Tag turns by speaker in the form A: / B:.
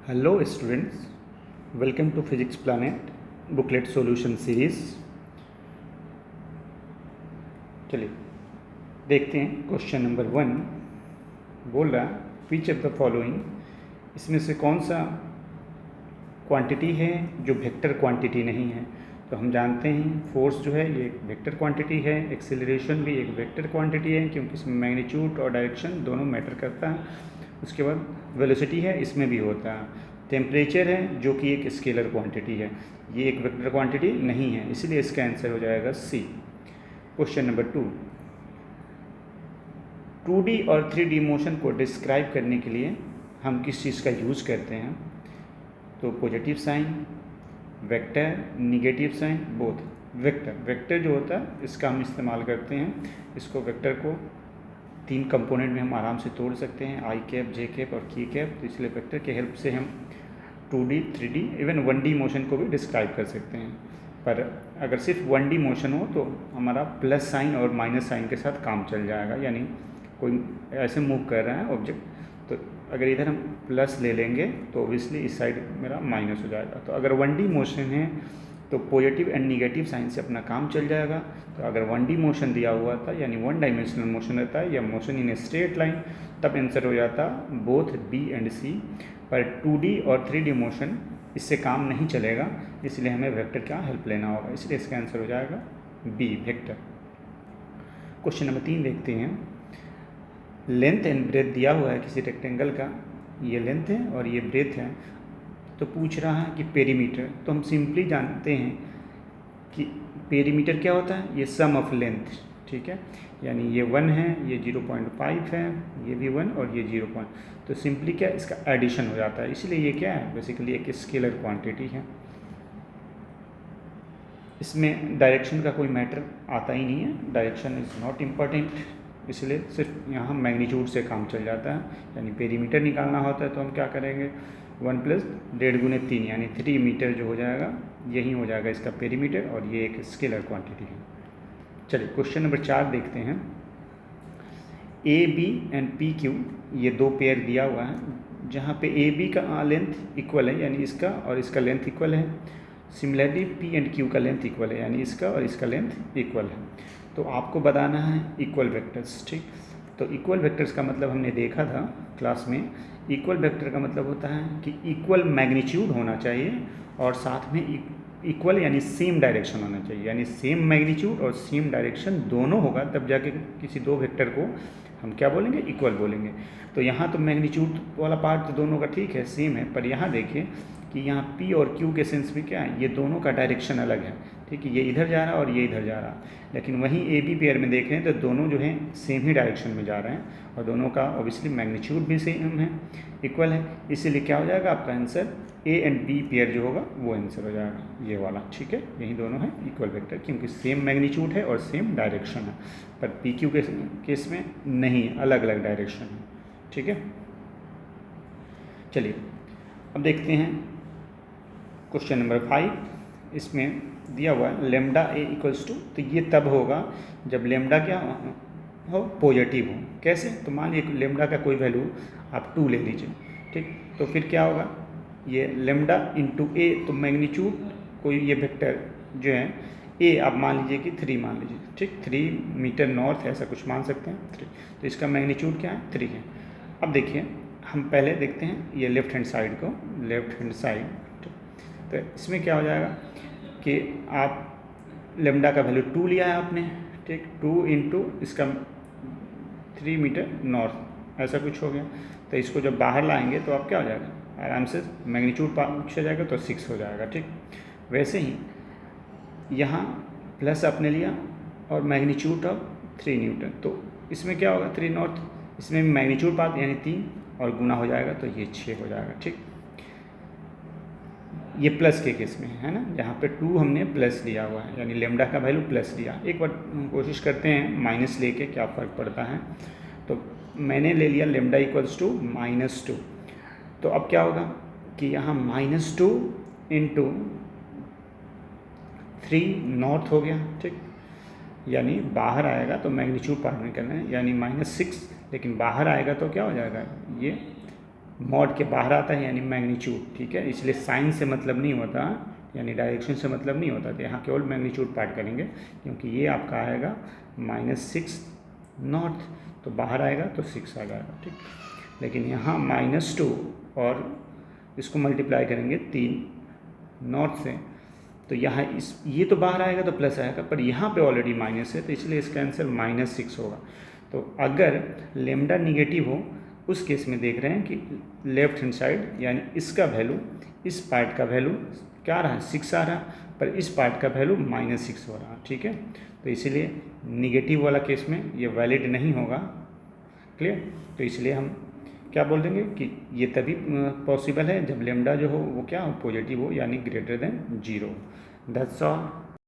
A: Hello students, welcome to physics planet booklet solution series. चलिए देखते हैं क्वेश्चन नंबर 1। बोल रहा विच ऑफ द फॉलोइंग, इसमें से कौन सा क्वांटिटी है जो वेक्टर क्वांटिटी नहीं है। तो हम जानते हैं फोर्स जो है ये एक वेक्टर क्वांटिटी है, एक्सेलरेशन भी एक वेक्टर क्वांटिटी है क्योंकि इसमें मैग्नीट्यूड और डायरेक्शन दोनों मैटर करता है। उसके बाद वेलोसिटी है, इसमें भी होता है। टेम्परेचर है जो कि एक स्केलर क्वांटिटी है, ये एक वेक्टर क्वांटिटी नहीं है, इसलिए इसका आंसर हो जाएगा सी। क्वेश्चन नंबर 2, 2D और 3D मोशन को डिस्क्राइब करने के लिए हम किस चीज़ का यूज़ करते हैं। तो positive sign, vector, negative sign, both. Vector जो होता है इसका हम इस्तेमाल करते हैं, इसको वेक्टर को 3 कंपोनेंट में हम आराम से तोड़ सकते हैं, आई कैप, जे कैप और की कैप। तो इसलिए वेक्टर के हेल्प से हम 2D, 3D, even 1D motion को भी डिस्क्राइब कर सकते हैं। पर अगर सिर्फ 1D मोशन हो तो हमारा प्लस साइन और माइनस साइन के साथ काम चल जाएगा, यानी कोई ऐसे मूव कर रहा है ऑब्जेक्ट, तो अगर इधर हम प्लस ले लेंगे तो ऑब्वियसली इस साइड मेरा माइनस हो जाएगा। तो अगर 1D मोशन है तो पॉजिटिव एंड निगेटिव साइन से अपना काम चल जाएगा। तो अगर 1D मोशन दिया हुआ था यानी 1 डायमेंशनल मोशन रहता है या motion in a straight line, तब आंसर हो जाता बोथ बी एंड सी। पर 2D और 3D मोशन इससे काम नहीं चलेगा, इसलिए हमें वेक्टर का हेल्प लेना होगा, इसलिए इसका आंसर हो जाएगा बी, वेक्टर। क्वेश्चन नंबर 3 देखते हैं। लेंथ एंड ब्रेथ दिया हुआ है किसी रेक्टेंगल का, ये लेंथ है और ये ब्रेथ है। तो पूछ रहा है कि पेरीमीटर, तो हम सिंपली जानते हैं कि पेरीमीटर क्या होता है, ये सम ऑफ लेंथ, ठीक है। यानी ये 1 है, ये 0.5 है, ये भी 1 और ये 0. तो सिंपली क्या इसका एडिशन हो जाता है, इसलिए ये क्या है, बेसिकली एक स्केलर क्वांटिटी है। इसमें डायरेक्शन का कोई मैटर आता ही नहीं है, डायरेक्शन इज़ नॉट इम्पॉर्टेंट, इसलिए सिर्फ यहाँ मैग्नीट्यूड से काम चल जाता है। यानी पेरीमीटर निकालना होता है तो हम क्या करेंगे, 1 + 1.5 × 3 यानी 3 मीटर जो हो जाएगा, यही हो जाएगा इसका पेरीमीटर, और ये एक स्केलर क्वांटिटी है। चलिए क्वेश्चन नंबर 4 देखते हैं। A B and P Q, ये 2 पेयर दिया हुआ है, जहाँ पे ए बी का लेंथ इक्वल है यानी इसका और इसका लेंथ इक्वल है। सिमिलरली पी एंड क्यू का लेंथ इक्वल है यानी इसका और इसका लेंथ इक्वल है। तो आपको बताना है इक्वल वेक्टर्स, ठीक। तो इक्वल वेक्टर्स का मतलब हमने देखा था क्लास में, इक्वल वेक्टर का मतलब होता है कि इक्वल मैग्नीट्यूड होना चाहिए और साथ में इक्वल यानी सेम डायरेक्शन होना चाहिए, यानी सेम मैग्नीट्यूड और सेम डायरेक्शन दोनों होगा तब जाके किसी 2 वेक्टर को हम क्या बोलेंगे, इक्वल बोलेंगे। तो यहाँ तो मैग्नीट्यूड वाला पार्ट तो दोनों का ठीक है, सेम है, पर यहाँ देखिए कि यहाँ P और Q के सेंस में क्या है, ये दोनों का डायरेक्शन अलग है, ठीक है। ये इधर जा रहा है और ये इधर जा रहा है, लेकिन वहीं ए बी पेयर में देख रहे हैं तो दोनों जो हैं सेम ही डायरेक्शन में जा रहे हैं और दोनों का ऑब्वियसली मैग्नीट्यूड भी सेम है, इक्वल है। इसीलिए क्या हो जाएगा आपका answer, A and B pair जो होगा वो आंसर हो जाएगा, ये वाला, ठीक है। यही दोनों है इक्वल वेक्टर क्योंकि सेम मैग्नीट्यूड है और सेम डायरेक्शन है। पर पी क्यू के केस में नहीं, अलग अलग डायरेक्शन है, ठीक है। चलिए अब देखते हैं क्वेश्चन नंबर 5। इसमें दिया हुआ है लेमडा ए इक्वल्स टू, तो ये तब होगा जब लेमडा क्या हो, पॉजिटिव हो। कैसे, तो मान लीजिए लेमडा का कोई वैल्यू आप 2 ले लीजिए, ठीक। तो फिर क्या होगा, ये लेमडा इंटू ए, तो मैग्नीट्यूड कोई ये वेक्टर जो है ए आप मान लीजिए कि 3 मान लीजिए, ठीक। 3 मीटर नॉर्थ ऐसा कुछ मान सकते हैं 3, तो इसका मैग्नीट्यूड क्या है, 3 है। अब देखिए हम पहले देखते हैं ये लेफ्ट हैंड साइड को, लेफ्ट हैंड साइड, ठीक। तो इसमें क्या हो जाएगा कि आप लेमडा का वैल्यू 2 लिया है आपने, ठीक। 2 इंटू इसका 3 मीटर नॉर्थ ऐसा कुछ हो गया। तो इसको जब बाहर लाएंगे तो आप क्या हो जाएगा, आराम से मैग्नीट्यूड पूछा जाएगा तो 6 हो जाएगा, ठीक। वैसे ही यहाँ प्लस आपने लिया और मैग्नीट्यूड ऑफ 3 न्यूटन, तो इसमें क्या होगा 3 नॉर्थ, इसमें मैग्नीट्यूड पार्ट यानी 3 और गुना हो जाएगा तो ये 6 हो जाएगा, ठीक। ये प्लस के केस में है ना, जहाँ पे 2 हमने प्लस लिया हुआ है यानी लेमडा का वैल्यू प्लस लिया। एक बार कोशिश करते हैं माइनस लेके क्या फ़र्क पड़ता है। तो मैंने ले लिया लेमडा इक्वल्स टू -2, तो अब क्या होगा कि यहाँ -2 इंटू 3 नॉर्थ हो गया, ठीक। यानी बाहर आएगा तो मैग्नीट्यूड पार्ट निकलना है यानी -6, लेकिन बाहर आएगा तो क्या हो जाएगा, ये मॉड के बाहर आता है यानी मैग्नीट्यूड, ठीक है। इसलिए साइन से मतलब नहीं होता, यानी डायरेक्शन से मतलब नहीं होता, तो यहाँ केवल मैग्नीट्यूड पार्ट करेंगे, क्योंकि ये आपका आएगा -6 नॉर्थ, तो बाहर आएगा तो 6 आ जाएगा, ठीक। लेकिन यहाँ -2 और इसको मल्टीप्लाई करेंगे 3 नॉर्थ से, तो यहाँ ये तो बाहर आएगा तो प्लस आएगा, पर यहाँ पे ऑलरेडी माइनस है, तो इसलिए इसका आंसर -6 होगा। तो अगर लेमडा निगेटिव हो उस केस में देख रहे हैं कि लेफ्ट हैंड साइड यानी इसका वैल्यू, इस पार्ट का वैल्यू क्या आ रहा है, 6 आ रहा है, पर इस पार्ट का वैल्यू -6 हो रहा है, ठीक है। तो इसीलिए निगेटिव वाला केस में ये वैलिड नहीं होगा, क्लियर। तो इसलिए हम क्या बोल देंगे कि ये तभी पॉसिबल है जब लेमडा जो हो वो क्या हो, पॉजिटिव हो, यानी ग्रेटर देन 0। That's all.